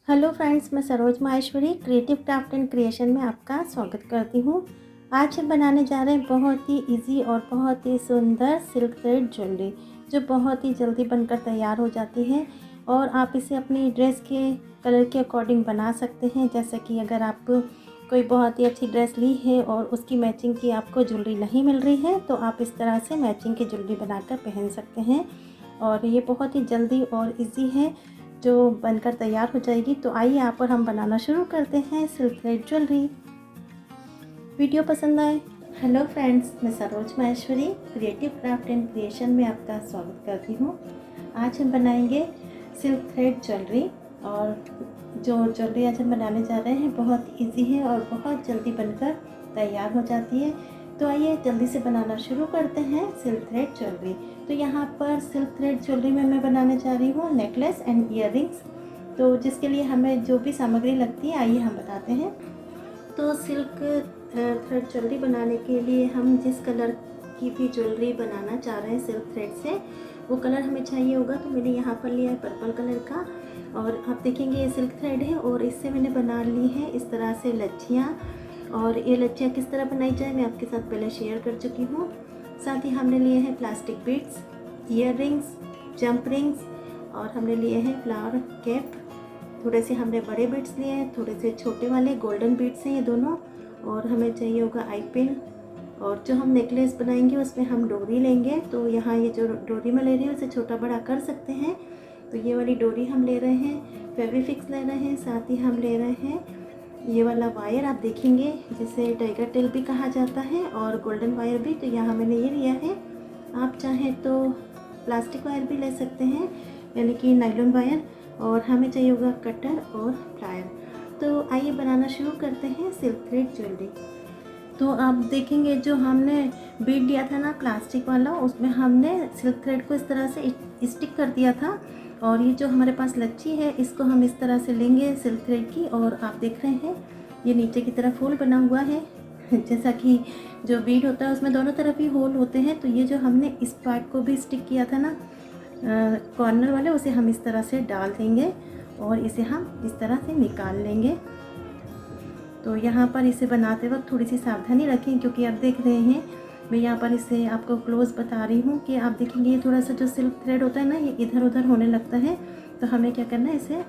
Hello friends, मैं Saroj Maheshwari creative craft and creation में आपका स्वागत करती हूँ। आज हम बनाने जा रहे हैं बहुत ही इजी और बहुत ही सुंदर सिल्क थ्रेड ज्वेलरी, जो बहुत ही जल्दी बनकर तैयार हो जाती है और आप इसे अपनी ड्रेस के कलर के अकॉर्डिंग बना सकते हैं। जैसे कि अगर आप कोई बहुत ही अच्छी ड्रेस ली है और उसकी मैचिंग की आपको ज्वेलरी नहीं मिल रही है, तो आप इस तरह से मैचिंग की ज्वेलरी बनाकर पहन सकते हैं। और ये बहुत ही जल्दी और इजी है जो बनकर तैयार हो जाएगी। तो आइए यहाँ पर हम बनाना शुरू करते हैं सिल्क थ्रेड ज्वेलरी। वीडियो पसंद आए। हेलो फ्रेंड्स, मैं Saroj Maheshwari creative craft and creation में आपका स्वागत करती हूँ। आज हम बनाएंगे सिल्क थ्रेड ज्वेलरी, और जो ज्वेलरी आज हम बनाने जा रहे हैं बहुत इजी है और बहुत जल्दी बनकर तैयार हो जाती है। तो आइए जल्दी से बनाना शुरू करते हैं सिल्क थ्रेड ज्वेलरी। तो यहाँ पर सिल्क थ्रेड ज्वेलरी में मैं बनाने जा रही हूँ नेकलेस एंड ईयररिंग्स। तो जिसके लिए हमें जो भी सामग्री लगती है आइए हम बताते हैं। तो सिल्क थ्रेड ज्वेलरी बनाने के लिए हम जिस कलर की भी ज्वेलरी बनाना चाह रहे हैं सिल्क थ्रेड से, वो कलर हमें चाहिए होगा। तो मैंने यहाँ पर लिया है पर्पल कलर का, और आप देखेंगे ये सिल्क थ्रेड है और इससे मैंने बना ली है इस तरह से लच्छियाँ। और ये लच्छियाँ किस तरह बनाई जाए मैं आपके साथ पहले शेयर कर चुकी हूँ। साथ ही हमने लिए हैं plastic beads, earrings, jump rings, और हमने लिए हैं फ्लावर कैप। थोड़े से हमने बड़े बीड्स लिए हैं, थोड़े से छोटे वाले गोल्डन बीड्स हैं ये दोनों। और हमें चाहिए होगा आई पिन। और जो हम नेकलेस बनाएंगे उसमें हम डोरी लेंगे। तो यहाँ ये जो डोरी मैं ले रही हूँ उसे छोटा बड़ा कर सकते हैं। तो ये वाली डोरी हम ले रहे हैं, फेविफिक्स ले रहे हैं, साथ ही हम ले रहे हैं ये वाला वायर आप देखेंगे जिसे टाइगर टेल भी कहा जाता है, और गोल्डन वायर भी। तो यहाँ मैंने ये लिया है। आप चाहें तो प्लास्टिक वायर भी ले सकते हैं, यानी कि नायलॉन वायर। और हमें चाहिए होगा कटर और प्लायर। तो आइए बनाना शुरू करते हैं सिल्क थ्रेड ज्वेलरी। तो आप देखेंगे जो हमने बीड लिया था ना प्लास्टिक वाला, उसमें हमने सिल्क थ्रेड को इस तरह से स्टिक कर दिया था। और ये जो हमारे पास लच्छी है इसको हम इस तरह से लेंगे सिल्क थ्रेड की, और आप देख रहे हैं ये नीचे की तरफ होल बना हुआ है। जैसा कि जो बीड होता है उसमें दोनों तरफ ही होल होते हैं। तो ये जो हमने इस पार्ट को भी स्टिक किया था ना कॉर्नर वाले, उसे हम इस तरह से डाल देंगे और इसे हम इस तरह से निकाल लेंगे। तो यहाँ पर इसे बनाते वक्त थोड़ी सी सावधानी रखें, क्योंकि आप देख रहे हैं मैं यहाँ पर इसे आपको क्लोज बता रही हूँ कि आप देखेंगे ये थोड़ा सा जो सिल्क थ्रेड होता है ना ये इधर उधर होने लगता है। तो हमें क्या करना है, इसे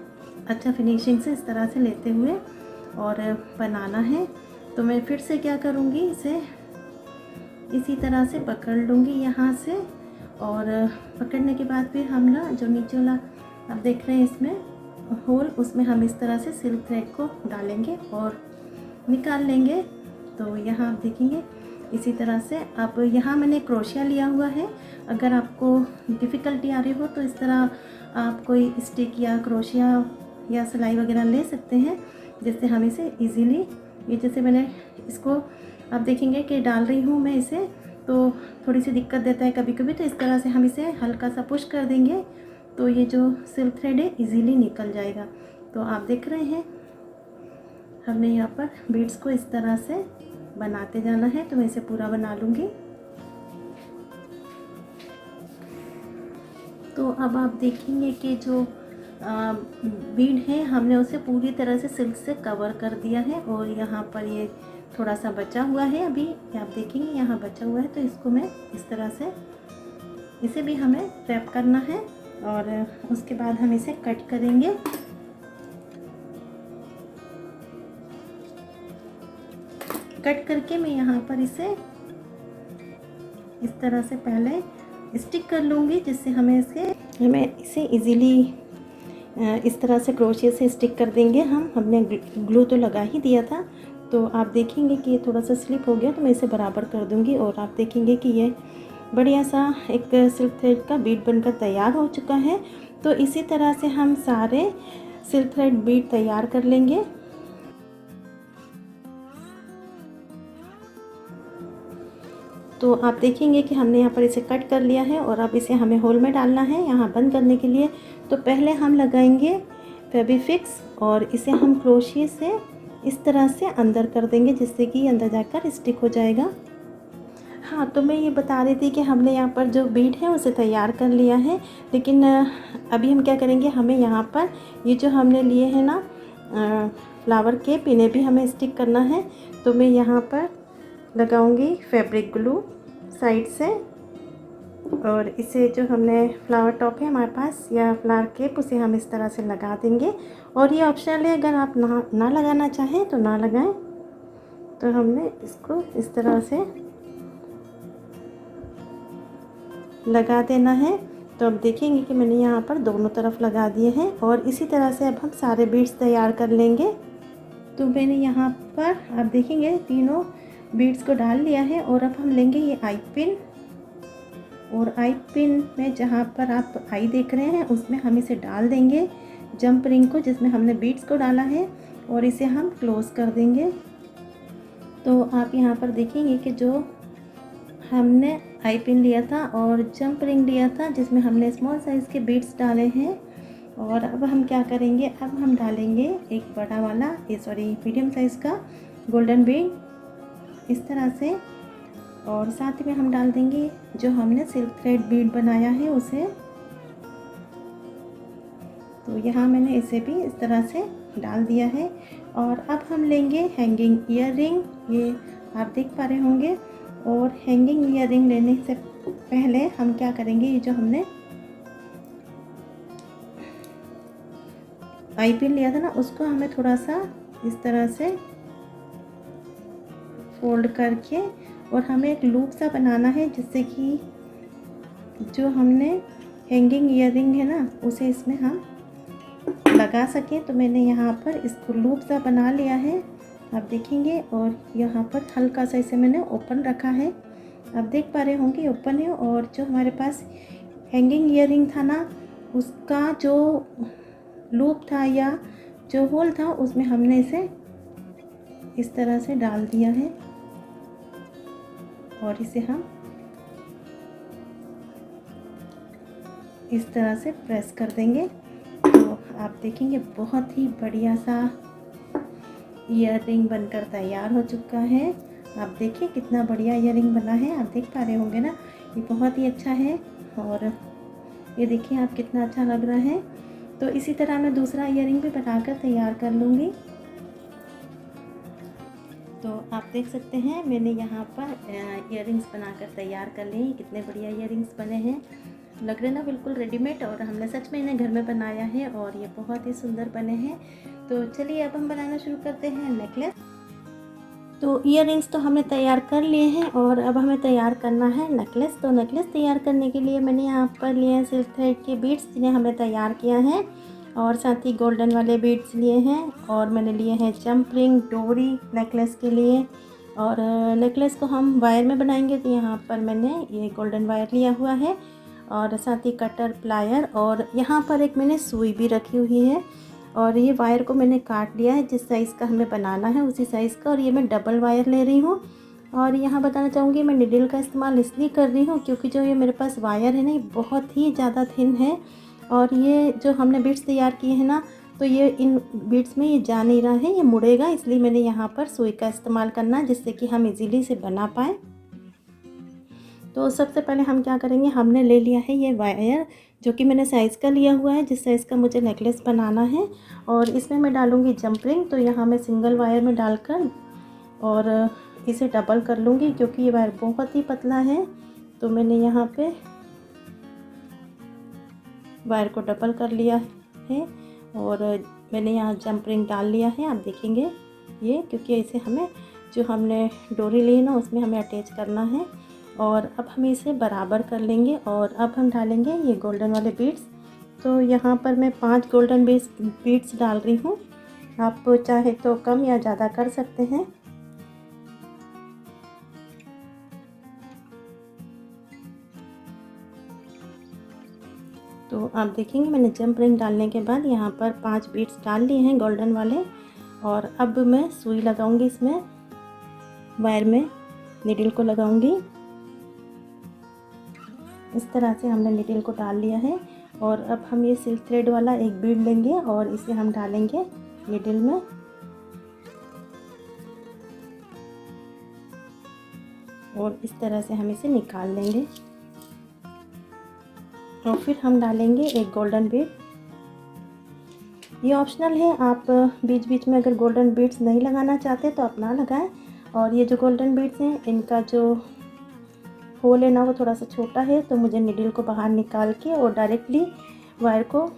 अच्छा फिनिशिंग से इस तरह से लेते हुए और बनाना है। तो मैं फिर से क्या करूँगी, इसे इसी तरह से पकड़ लूँगी यहाँ से, और पकड़ने के बाद फिर हम ना जो नीचे वाला आप देख रहे हैं इसमें होल, उसमें हम इस तरह से सिल्क थ्रेड को डालेंगे और निकाल लेंगे। तो यहाँ आप देखेंगे इसी तरह से। अब यहाँ मैंने क्रोशिया लिया हुआ है। अगर आपको डिफ़िकल्टी आ रही हो तो इस तरह आप कोई स्टिक या क्रोशिया या सिलाई वगैरह ले सकते हैं, जिससे हम इसे इजीली, ये जैसे मैंने इसको आप देखेंगे कि डाल रही हूँ मैं इसे, तो थोड़ी सी दिक्कत देता है कभी कभी। तो इस तरह से हम इसे हल्का सा पुश कर देंगे तो ये जो सिल्क थ्रेड है इजीली निकल जाएगा। तो आप देख रहे हैं हमने यहाँ पर बीड्स को इस तरह से बनाते जाना है। तो मैं इसे पूरा बना लूँगी। तो अब आप देखेंगे कि जो बीड है हमने उसे पूरी तरह से सिल्क से कवर कर दिया है, और यहाँ पर ये थोड़ा सा बचा हुआ है अभी, आप देखेंगे यहाँ बचा हुआ है। तो इसको मैं इस तरह से, इसे भी हमें रैप करना है और उसके बाद हम इसे कट करेंगे। कट करके मैं यहाँ पर इसे इस तरह से पहले स्टिक कर लूँगी, जिससे हमें इसे इजीली इस तरह से क्रोशिया से स्टिक कर देंगे। हमने ग्लू तो लगा ही दिया था। तो आप देखेंगे कि ये थोड़ा सा स्लिप हो गया, तो मैं इसे बराबर कर दूँगी और आप देखेंगे कि ये बढ़िया सा एक सिल्क थ्रेड का बीड बनकर तैयार हो चुका है। तो इसी तरह से हम सारे सिल्क थ्रेड बीड तैयार कर लेंगे। तो आप देखेंगे कि हमने यहाँ पर इसे कट कर लिया है, और अब इसे हमें होल में डालना है यहाँ बंद करने के लिए। तो पहले हम लगाएंगे फेविफिक्स और इसे हम क्रोशिया से इस तरह से अंदर कर देंगे, जिससे कि अंदर जाकर स्टिक हो जाएगा। हाँ, तो मैं ये बता रही थी कि हमने यहाँ पर जो बीड है उसे तैयार कर लिया है, लेकिन अभी हम क्या करेंगे, हमें यहाँ पर ये जो हमने लिए हैं ना फ्लावर केप, इन्हें भी हमें स्टिक करना है। तो मैं यहाँ पर लगाऊंगी फैब्रिक ग्लू साइड से, और इसे जो हमने फ्लावर टॉप है हमारे पास या फ्लावर केप, उसे हम इस तरह से लगा देंगे। और ये ऑप्शनल है, अगर आप ना लगाना चाहें तो ना लगाएं। तो हमने इसको इस तरह से लगा देना है। तो अब देखेंगे कि मैंने यहाँ पर दोनों तरफ लगा दिए हैं, और इसी तरह से अब हम सारे बीड्स तैयार कर लेंगे। तो मैंने यहाँ पर आप देखेंगे तीनों बीड्स को डाल लिया है, और अब हम लेंगे ये आई पिन, और आई पिन में जहाँ पर आप आई देख रहे हैं उसमें हम इसे डाल देंगे जंप रिंग को, जिसमें हमने बीड्स को डाला है, और इसे हम क्लोज़ कर देंगे। तो आप यहाँ पर देखेंगे कि जो हमने आई पिन लिया था और जंप रिंग लिया था जिसमें हमने स्मॉल साइज़ के बीड्स डाले हैं। और अब हम क्या करेंगे, अब हम डालेंगे एक बड़ा वाला मीडियम साइज़ का गोल्डन बीड इस तरह से, और साथ में हम डाल देंगे जो हमने सिल्क थ्रेड बीड बनाया है उसे। तो यहाँ मैंने इसे भी इस तरह से डाल दिया है। और अब हम लेंगे हैंगिंग ईयर रिंग, ये आप देख पा रहे होंगे। और हैंगिंग ईयर रिंग लेने से पहले हम क्या करेंगे, ये जो हमने आई पिन लिया था ना, उसको हमें थोड़ा सा इस तरह से फोल्ड करके, और हमें एक लूप सा बनाना है जिससे कि जो हमने हैंगिंग ईयर रिंग है ना उसे इसमें हम लगा सकें। तो मैंने यहाँ पर इसको लूप सा बना लिया है, आप देखेंगे। और यहाँ पर हल्का सा इसे मैंने ओपन रखा है, आप देख पा रहे होंगे ओपन है। और जो हमारे पास हैंगिंग ईयर रिंग था ना, उसका जो लूप था या जो होल था उसमें हमने इसे इस तरह से डाल दिया है, और इसे हम इस तरह से प्रेस कर देंगे। तो आप देखेंगे बहुत ही बढ़िया सा ईयर रिंग बनकर तैयार हो चुका है। आप देखिए कितना बढ़िया ईयर रिंग बना है, आप देख पा रहे होंगे ना, ये बहुत ही अच्छा है। और ये देखिए आप कितना अच्छा लग रहा है। तो इसी तरह मैं दूसरा ईयर रिंग भी बनाकर तैयार कर लूँगी। तो आप देख सकते हैं मैंने यहाँ पर इयररिंग्स बनाकर तैयार कर लिए। कितने बढ़िया इयररिंग्स बने हैं, लग रहे ना बिल्कुल रेडीमेड, और हमने सच में इन्हें घर में बनाया है और ये बहुत ही सुंदर बने हैं। तो चलिए अब हम बनाना शुरू करते हैं नेकलेस। तो इयररिंग्स तो हमने तैयार कर लिए हैं, और अब हमें तैयार करना है नेकलेस। तो नेकलेस तैयार करने के लिए मैंने यहाँ पर लिए हैं सिल्क थ्रेड के बीड्स, जिन्हें हमने तैयार किया है, और साथ ही गोल्डन वाले बीड्स लिए हैं, और मैंने लिए हैं जंप रिंग डोरी नेकलेस के लिए। और नेकलेस को हम वायर में बनाएंगे, तो यहाँ पर मैंने ये गोल्डन वायर लिया हुआ है, और साथ ही कटर प्लायर, और यहाँ पर एक मैंने सुई भी रखी हुई है। और ये वायर को मैंने काट लिया है, जिस साइज़ का हमें बनाना है उसी साइज़ का, और ये मैं डबल वायर ले रही हूँ। और यहाँ बताना चाहूँगी मैं निडल का इस्तेमाल इसलिए कर रही हूँ क्योंकि जो ये मेरे पास वायर है ना, ये बहुत ही ज़्यादा थिन है, और ये जो हमने बीड्स तैयार किए हैं ना, तो ये इन बीड्स में ये जा नहीं रहा है, ये मुड़ेगा, इसलिए मैंने यहाँ पर सुई का इस्तेमाल करना, जिससे कि हम इजीली से बना पाएँ। तो सबसे पहले हम क्या करेंगे, हमने ले लिया है ये वायर, जो कि मैंने साइज़ का लिया हुआ है, जिस साइज़ का मुझे नेकलेस बनाना है, और इसमें मैं डालूँगी जंप रिंग। तो यहाँ मैं सिंगल वायर में डालकर और इसे डबल कर लूँगी, क्योंकि ये वायर बहुत ही पतला है। तो मैंने यहाँ पे वायर को डबल कर लिया है, और मैंने यहाँ जंप रिंग डाल लिया है, आप देखेंगे ये, क्योंकि इसे हमें जो हमने डोरी ली ना उसमें हमें अटैच करना है। और अब हम इसे बराबर कर लेंगे, और अब हम डालेंगे ये गोल्डन वाले बीड्स। तो यहाँ पर मैं 5 गोल्डन बीड्स डाल रही हूँ, आप चाहे तो कम या ज़्यादा कर सकते हैं। तो आप देखेंगे मैंने जंप रिंग डालने के बाद यहाँ पर 5 बीड्स डाल लिए हैं गोल्डन वाले, और अब मैं सुई लगाऊंगी, इसमें वायर में नीडल को लगाऊंगी। इस तरह से हमने नीडल को डाल लिया है, और अब हम ये सिल्क थ्रेड वाला एक बीड लेंगे और इसे हम डालेंगे नीडल में। और इस तरह से हम इसे निकाल लेंगे। और फिर हम डालेंगे एक गोल्डन बीड। ये ऑप्शनल है, आप बीच बीच में अगर गोल्डन बीड्स नहीं लगाना चाहते तो आप ना लगाएं। और ये जो गोल्डन बीड्स हैं इनका जो होल है ना वो थोड़ा सा छोटा है, तो मुझे निडल को बाहर निकाल के और डायरेक्टली वायर को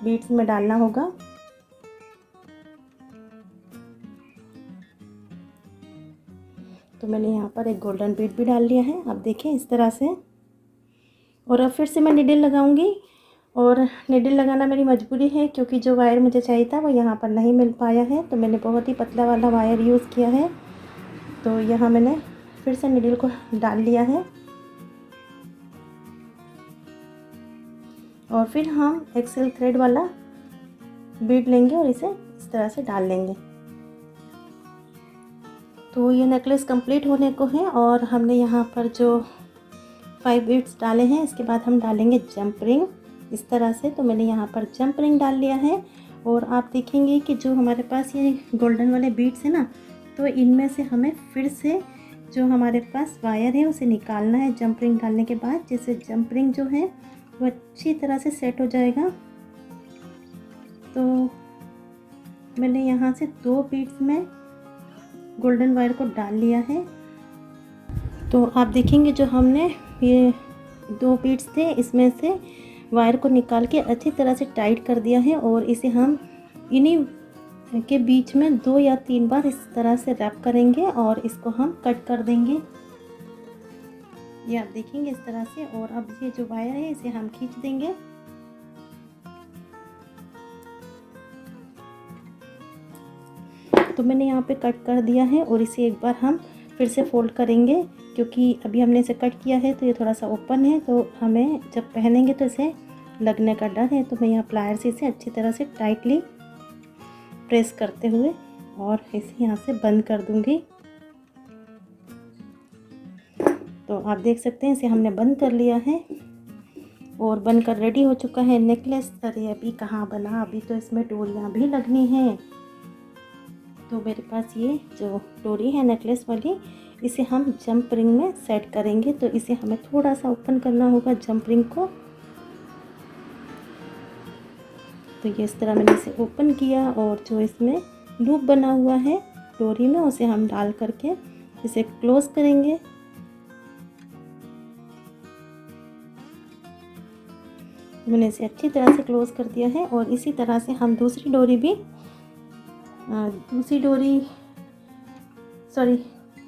बीड्स में डालना होगा। तो मैंने यहाँ पर एक गोल्डन बीड भी डाल लिया है, आप देखें इस तरह से। और अब फिर से मैं निडल लगाऊंगी। और निडल लगाना मेरी मजबूरी है क्योंकि जो वायर मुझे चाहिए था वो यहाँ पर नहीं मिल पाया है, तो मैंने बहुत ही पतला वाला वायर यूज़ किया है। तो यहाँ मैंने फिर से निडल को डाल लिया है। और फिर हम एक सिल्क थ्रेड वाला बीड लेंगे और इसे इस तरह से डाल लेंगे। तो ये नेकलेस कंप्लीट होने को है और हमने यहाँ पर जो 5 बीड्स डाले हैं, इसके बाद हम डालेंगे जंप रिंग इस तरह से। तो मैंने यहाँ पर जंप रिंग डाल लिया है। और आप देखेंगे कि जो हमारे पास ये गोल्डन वाले बीड्स हैं ना, तो इनमें से हमें फिर से जो हमारे पास वायर है उसे निकालना है जंप रिंग डालने के बाद, जिससे जंप रिंग जो है वो अच्छी तरह से सेट हो जाएगा। तो मैंने यहाँ से 2 बीड्स में गोल्डन वायर को डाल लिया है। तो आप देखेंगे जो हमने ये 2 बीड्स थे इसमें से वायर को निकाल के अच्छी तरह से टाइट कर दिया है। और इसे हम इन्हीं के बीच में 2 या 3 बार इस तरह से रैप करेंगे और इसको हम कट कर देंगे। ये आप देखेंगे इस तरह से। और अब ये जो वायर है इसे हम खींच देंगे। तो मैंने यहाँ पे कट कर दिया है और इसे एक बार हम फिर से फोल्ड करेंगे, क्योंकि अभी हमने इसे कट किया है तो ये थोड़ा सा ओपन है, तो हमें जब पहनेंगे तो इसे लगने का डर है। तो मैं यहाँ प्लायर से इसे अच्छी तरह से टाइटली प्रेस करते हुए और इसे यहाँ से बंद कर दूँगी। तो आप देख सकते हैं इसे हमने बंद कर लिया है और बनकर रेडी हो चुका है नेकलेस। अरे अभी कहाँ बना, अभी तो इसमें डोरियाँ भी लगनी हैं। तो मेरे पास ये जो डोरी है नेकलेस वाली, इसे हम जंप रिंग में सेट करेंगे। तो इसे हमें थोड़ा सा ओपन करना होगा जंप रिंग को। तो ये इस तरह मैंने इसे ओपन किया और जो इसमें लूप बना हुआ है डोरी में उसे हम डाल करके इसे क्लोज करेंगे। मैंने इसे अच्छी तरह से क्लोज कर दिया है। और इसी तरह से हम दूसरी डोरी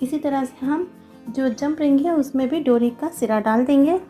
इसी तरह से हम जो जंप रिंग है उसमें भी डोरी का सिरा डाल देंगे।